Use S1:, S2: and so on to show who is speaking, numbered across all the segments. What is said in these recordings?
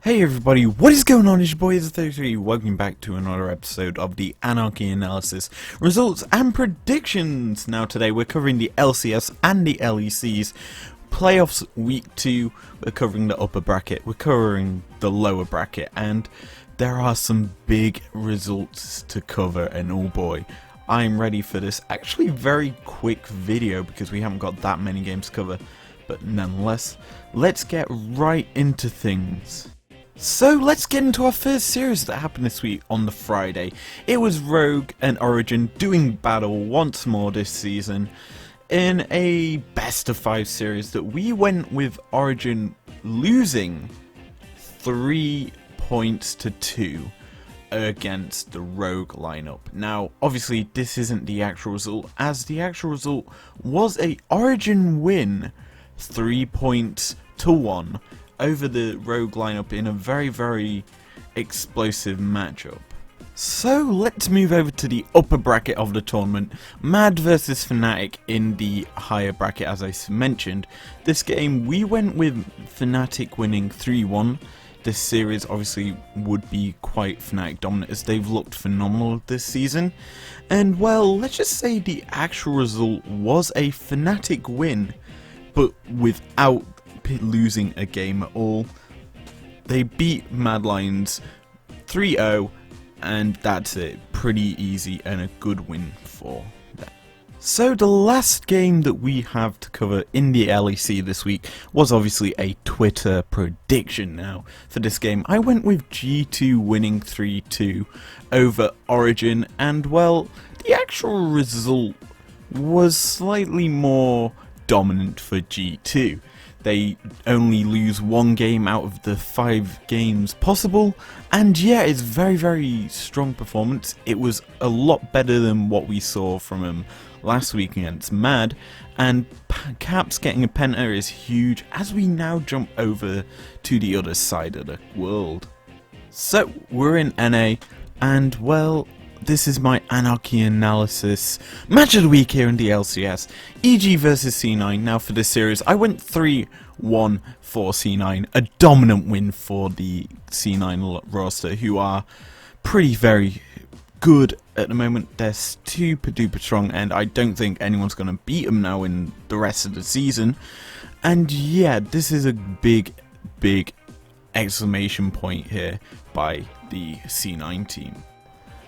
S1: Hey everybody, what is going on? It's your boy Iz33. Welcome back to another episode of the Anarchy Analysis Results and Predictions. Now today we're covering the LCS and the LECs. Playoffs week 2, we're covering the upper bracket, we're covering the lower bracket, and there are some big results to cover, and oh boy, I'm ready for this actually very quick video because we haven't got that many games to cover, but nonetheless, let's get right into things. So let's get into our first series that happened this week on the Friday. It was Rogue and Origen doing battle once more this season in a best of 5 series that we went with Origen losing 3 points to 2 against the Rogue lineup. Now obviously this isn't the actual result, as the actual result was a Origen win 3 points to 1 over the Rogue lineup in a very explosive matchup. So let's move over to the upper bracket of the tournament. Mad versus Fnatic in the higher bracket, as I mentioned. This game we went with Fnatic winning 3-1. This series obviously would be quite Fnatic dominant as they've looked phenomenal this season. And well, let's just say the actual result was a Fnatic win, but without losing a game at all. They beat Mad Lions 3-0, and that's it. Pretty easy and a good win for them. So the last game that we have to cover in the LEC this week was obviously a Twitter prediction. Now for this game I went with G2 winning 3-2 over Origen, and well, the actual result was slightly more dominant for G2. They only lose 1 game out of the 5 games possible, and yeah, it's very strong performance. It was a lot better than what we saw from him last week against Mad, and Caps getting a penta is huge as we now jump over to the other side of the world. So we're in NA, and well, this is my Anarchy Analysis match of the week here in the LCS. EG versus C9. Now for this series, I went 3-1 for C9. A dominant win for the C9 roster, who are very good at the moment. They're super duper strong, and I don't think anyone's going to beat them now in the rest of the season. And yeah, this is a big exclamation point here by the C9 team.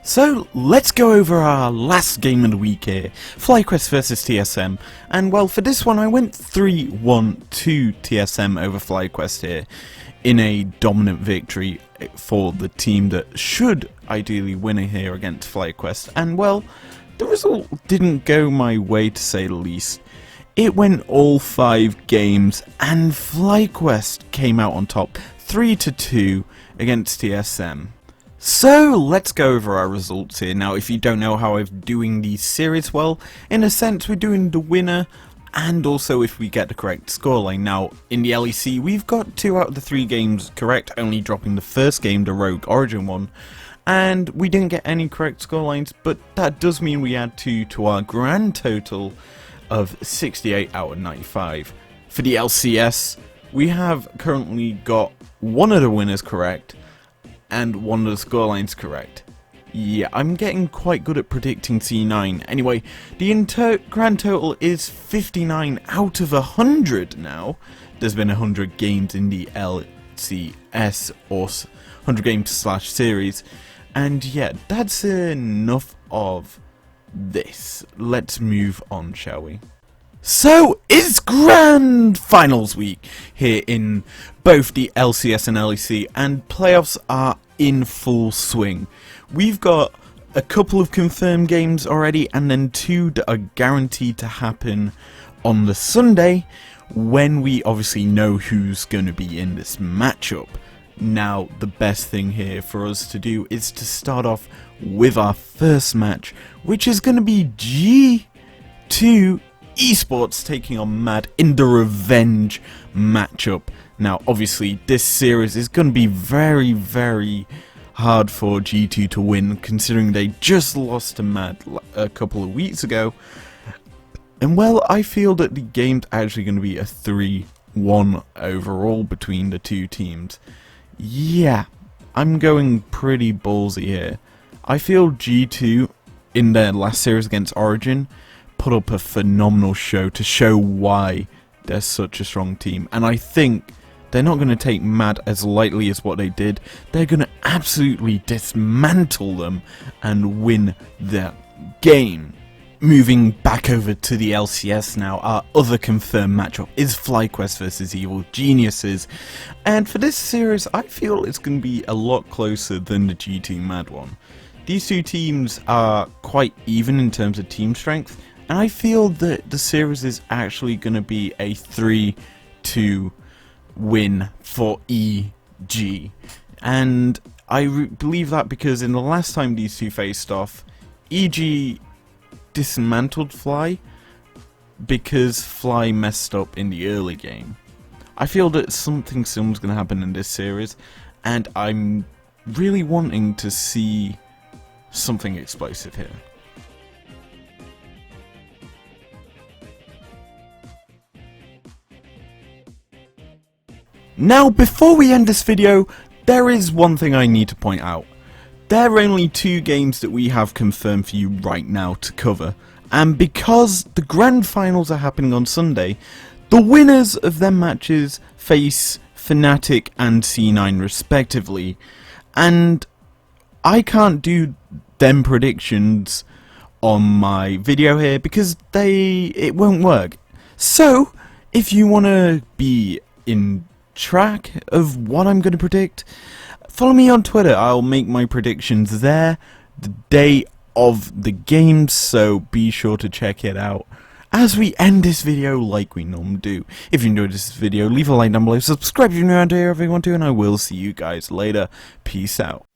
S1: So let's go over our last game of the week here, FlyQuest versus TSM, and well, for this one I went 3-1 to TSM over FlyQuest here in a dominant victory for the team that should ideally win it here against FlyQuest, and well, the result didn't go my way to say the least. It went all 5 games and FlyQuest came out on top 3-2 against TSM. So let's go over our results here. Now if you don't know how I'm doing these series, well, in a sense we're doing the winner and also if we get the correct scoreline. Now in the LEC we've got 2 out of the 3 games correct, only dropping the first game, the Rogue Origen one, and we didn't get any correct scorelines, but that does mean we add 2 to our grand total of 68 out of 95. For the LCS we have currently got 1 of the winners correct and 1 of the scorelines correct. Yeah, I'm getting quite good at predicting C9. Anyway, the grand total is 59 out of 100 now. There's been 100 games in the LCS, or 100 games / series. And yeah, that's enough of this. Let's move on, shall we? So, it's Grand Finals week here in both the LCS and LEC, and playoffs are in full swing. We've got a couple of confirmed games already, and then 2 that are guaranteed to happen on the Sunday, when we obviously know who's going to be in this matchup. Now, the best thing here for us to do is to start off with our first match, which is going to be G2 Esports taking on Mad in the revenge matchup. Now obviously this series is going to be very hard for G2 to win, considering they just lost to Mad a couple of weeks ago. And well, I feel that the game's actually going to be a 3-1 overall between the 2 teams. Yeah, I'm going pretty ballsy here. I feel G2 in their last series against Origen put up a phenomenal show to show why they're such a strong team, and I think they're not going to take MAD as lightly as what they did. They're going to absolutely dismantle them and win that game. Moving back over to the LCS now, our other confirmed matchup is FlyQuest versus Evil Geniuses, and for this series I feel it's going to be a lot closer than the G2 MAD one. These two teams are quite even in terms of team strength, and I feel that the series is actually going to be a 3-2 win for EG, and I believe that because in the last time these two faced off, EG dismantled Fly because Fly messed up in the early game. I feel that something similar is going to happen in this series, and I'm really wanting to see something explosive here. Now, before we end this video, there is one thing I need to point out. There are only 2 games that we have confirmed for you right now to cover, and because the grand finals are happening on Sunday, the winners of them matches face Fnatic and C9 respectively, and I can't do them predictions on my video here because it won't work. So, if you want to be in track of what I'm going to predict, follow me on Twitter. I'll make my predictions there the day of the games, so be sure to check it out. As we end this video like we normally do, if you enjoyed this video, leave a like down below, subscribe if you're new around here if you want to, and I will see you guys later. Peace out.